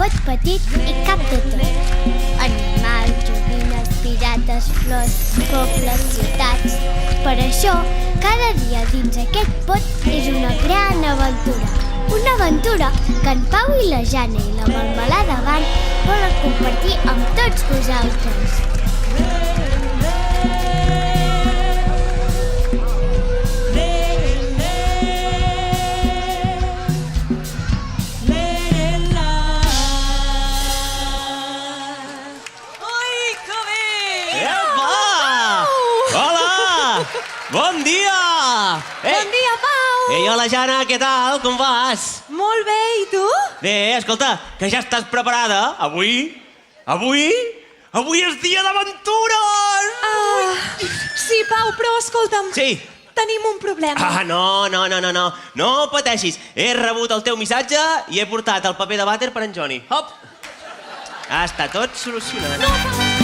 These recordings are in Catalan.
pot petit i cap de tot. Animals, joguines, pirates, flors, pobles, ciutats. Per això, cada dia dins aquest pot és una gran aventura. Una aventura que en Pau i la Jana i la Melmelada Van volen compartir amb tots vosaltres. Bon dia! Bon dia, Pau! Ei, hola, Jana, què tal? Com vas? Molt bé, i tu? Bé, escolta, que ja estàs preparada? Avui és dia d'aventures! Sí, Pau, però escolta'm. Sí. Tenim un problema. No pateixis. He rebut el teu missatge i he portat el paper de vàter per en Johnny. Hop! Està tot solucionat. No, Pau!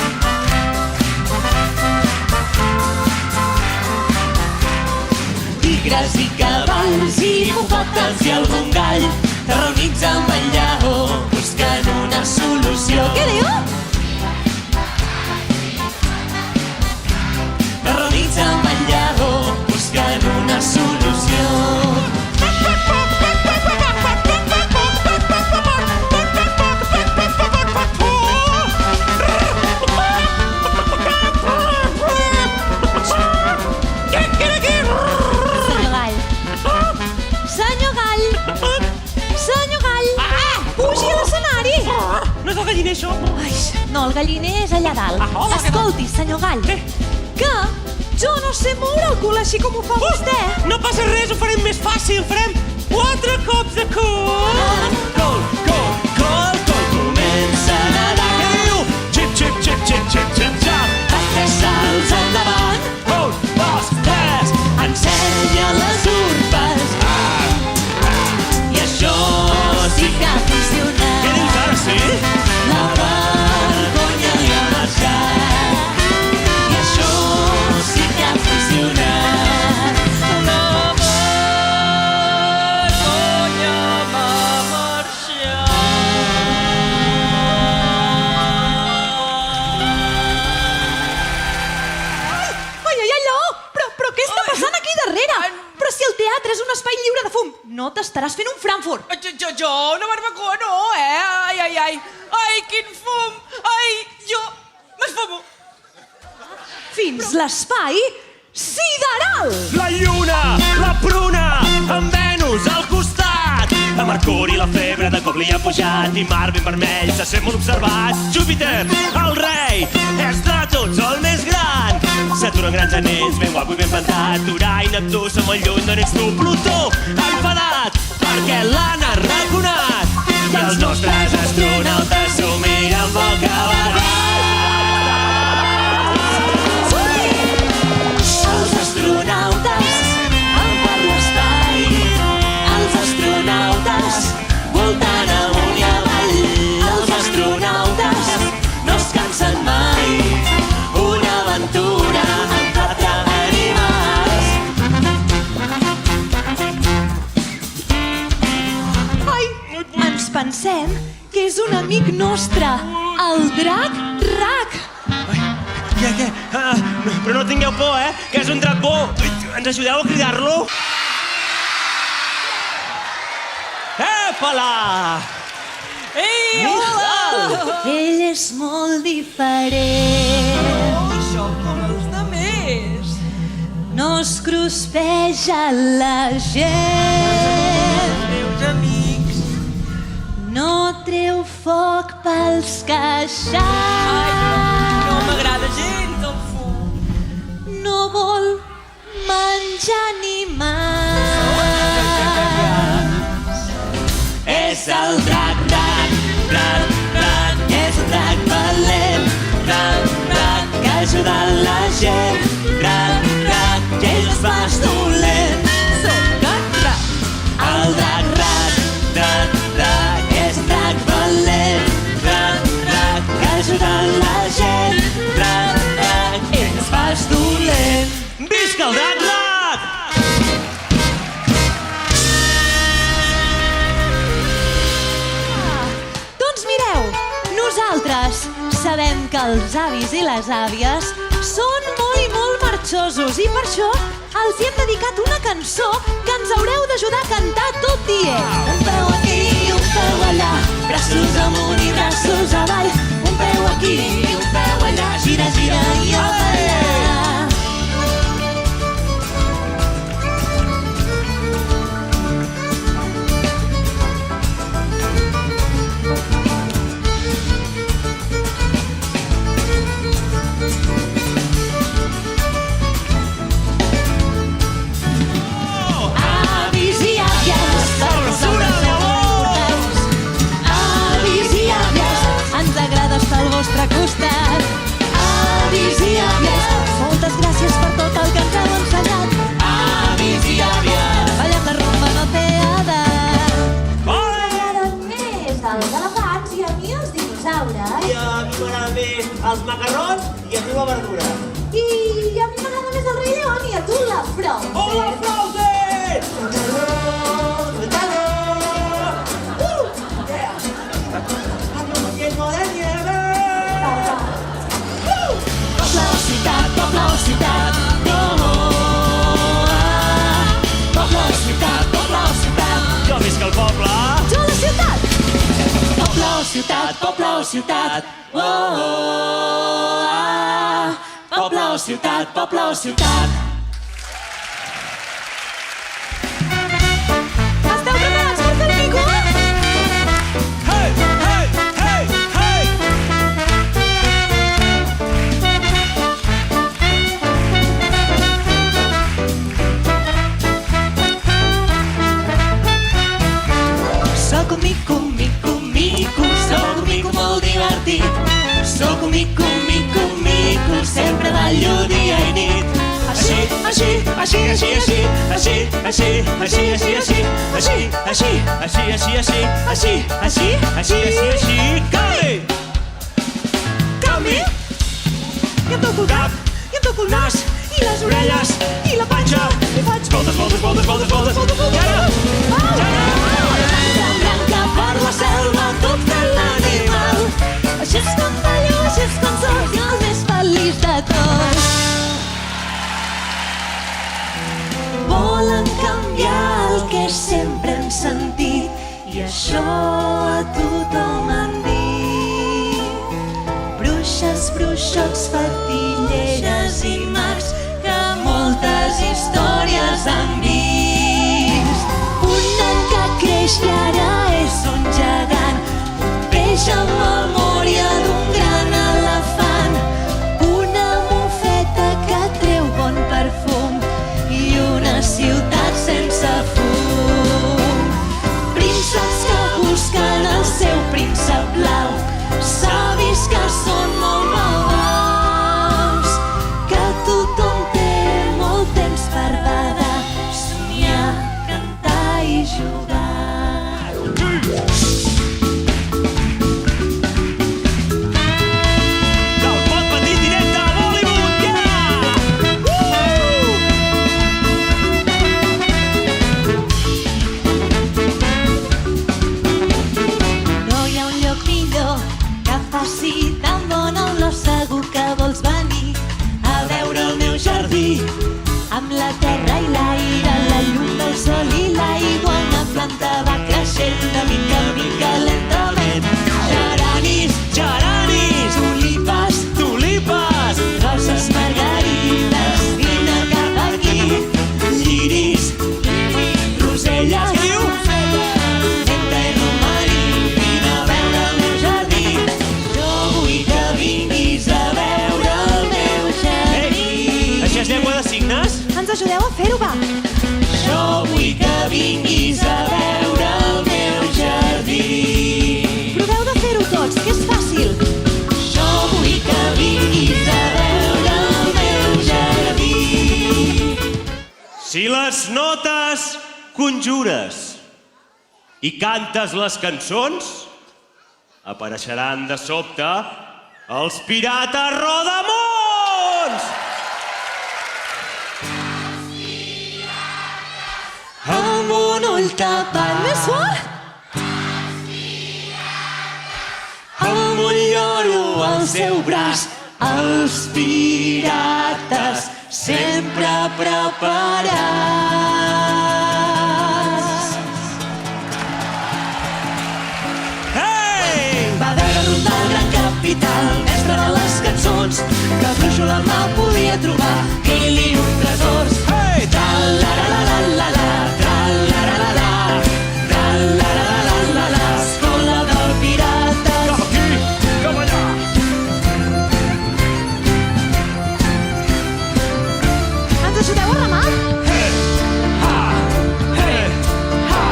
Tigres i cavalls i hipopòtams i algun gall reunits amb el lleó buscant una solució. Què diu? Reunits amb el lleó buscant una solució. No és el galliner, això? Ai, no, el galliner és allà dalt. Escolti, senyor Gall, que jo no sé moure el cul així com ho fa vostè. No passa res, ho farem més fàcil. Farem 4 cops de cul. Col, comença a nedar. Què diu? Xip, xip, xip, xip, xip, xip, xap. Fa 3 salts endavant. 1, 2, 3. Ensenya les urpes. I això sí que ha funcionat. Què dius ara, sí? La vergonya li ha marxat. I això sí que ha funcionat. La vergonya m'ha marxat. Ai, allò! Però què està passant aquí darrere? Però si el teatre és un espai lliure de fum, no t'estaràs fent un Frankfurt. Jo, una barbacoa no, Ai, quin fum! Ai, jo m'esfumo! Fins l'espai sideral! La lluna, la pruna, amb Venus al costat. A Mercuri la febre de cop li ha pujat i Mar ben vermell se sent molt observat. Júpiter, el rei, és de tots el més gran. Saturn en grans anells, ben guapo i ben plantat. Urà i Neptú són molt lluny d'on ets tu. Plutó, enfadat, perquè l'han arraconat. I els nostres astronautes s'ho miren bocabadat. Els astronautes van per l'espai. Els astronautes voltant amunt i avall. Els astronautes no es cansen mai. Una aventura amb 4 animals. Ai, ens pensem que és un amic nostre, el drac Rac. Què? Però no tingueu por, que és un drac bo. Ens ajudeu a cridar-lo? Epala! Ei, hola! Ell és molt diferent. Això com els demés. No es cruceja la gent. Meus amics. No treu foc pels queixals. No m'agrada gens el fum. No vol menjar animals. És el drac, és un drac valent. Drac, que ajuda la gent. Drac, que ell és pas dolent. El drac, és un drac valent. Drac, que ajuda la gent. Drac, ell és pas dolent. Visca el drac Rac! Doncs mira, Nosaltres sabem que els avis i les àvies són molt i molt marxosos i per això els hi hem dedicat una cançó que ens haureu d'ajudar a cantar tot dient. Un peu aquí i un peu allà, braços amunt i braços avall. Un peu aquí i un peu allà, gira, gira i allà. Vostre costat. Avis i àvies, moltes gràcies per tot el que ens heu ensenyat. Avis i àvies, ballar de rumba no té edat. M'agraden més els elefants i a mi els dinosaures. I a mi m'agrada més els macarrons i a tu la verdura. I a mi m'agrada més el rei León i a tu la Frozen. Oh, la Frozen! Poble o ciutat, poble o ciutat, poble o ciutat. Jo visc al poble. Jo a la ciutat. Poble o ciutat, poble o ciutat. Poble o ciutat, poble o ciutat. Esteu preparats per fer el mico? Hey, hey, hey, hey! Soc un mico, mico, mico, soc un mico molt divertit. Soc un mico, mico, mico, sempre ballo dia i nit. Així, així, així, així, així, així, així, així, així, així, així, així, així, així, així, així, així, així, així, canvi! Canvi! I em toco el cap, i em toco el nas, i les orelles, i la panxa, i faig Voltes, voltes, voltes, voltes, voltes. I ara! I ara! Branca per la selva, tot fent l'animal. Així és com ballo, així és com soc el més feliç de tots. Volen canviar el que sempre hem sentit i això a tothom han dit. Bruixes, bruixots, fetilleres i mags que moltes històries han vist. Un nen que creix i ara és un gegant, un peix amb memòria d'un gran elefant, una mofeta que treu bon perfum i una ciutat sense fum. Prínceps que busquen el seu príncep blau, savis que són molt malvaus, que tothom té molt temps per badar, somiar, cantar i jugar. Del pot petit directe a Bollywood, yeah! No hi ha un lloc millor que faci tan bona olor, segur que vols venir a veure el meu jardí. Amb la terra i l'aire, la llum del sol i l'aigua, una planta va creixent de mica en mica lentament. Geranis, Geranis! tulipes, Tulipes! roses, margarides, vine cap aquí. Lliris, roselles, Què diu? menta i romaní, vine a veure el meu jardí. Jo vull que vinguis a veure el meu jardí. Això és llengua de signes? Ens ajudeu a fer-ho, va! Jo vull que vinguis a veure el meu jardí. Proveu de fer-ho tots, que és fàcil. Jo vull que vinguis a veure el meu jardí. Si les notes conjures i cantes les cançons, apareixeran de sobte els pirates rodamons! Amb un ull tapat. Més fort? Amb un al seu braç. Els pirates sempre preparats. Hey! Va veure rondar el gran capital, mestre de les cançons, que brúixol al mal podia trobar mil i un tresors. Hey! Tra-la-la-la-la-la, tra-la-la-la-la, tra-la-la-la-la-la, escola del pirata. Cap aquí, cap allà. Ens ajudeu a remar? Hey! Ha! Hey! Ha!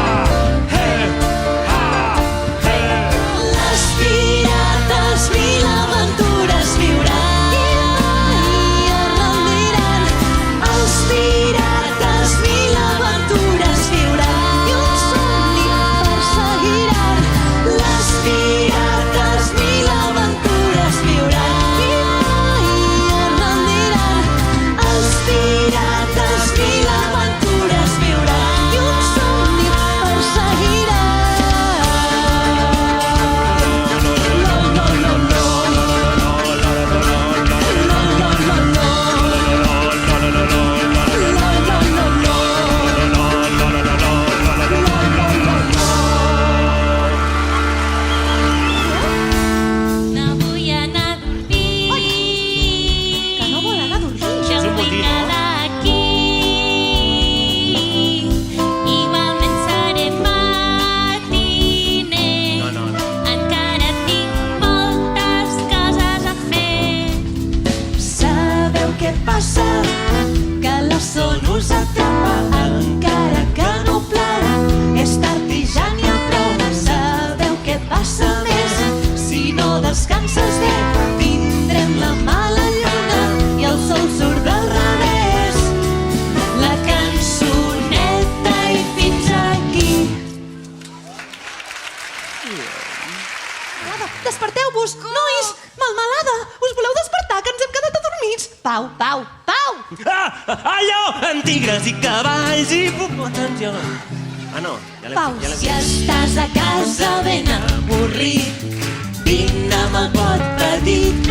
Hey! Ha! Hey! Les pirates mil aventures viuran i es rendiran. Els pirates mil aventures viuran i un somni perseguiran. Les pirates mil aventures viuran i es rendiran. Els pirates mil aventures viuran i un somni No vull anar a dormir. Que no vol anar a dormir. Jo un vull motí, no? quedar aquí. Igualment seré matiner. No. Encara tinc moltes coses a fer. Sabeu què passa? Que la son us atrapa, encara que no plou. És tard i ja n'hi ha prou. Sabeu què passa més? Si no descanses bé, tindrem la mala lluna i el sol surt del revés. La cançoneta i fins aquí. Melmelada, desperteu-vos! Nois, Melmelada, us voleu despertar, que ens hem quedat adormits? Pau, Pau, Pau! Ah! Allò! En tigres i cavalls i hipopòtams i... Ah, no. Pau, Si estàs a casa ben avorrit, vine amb el pot petit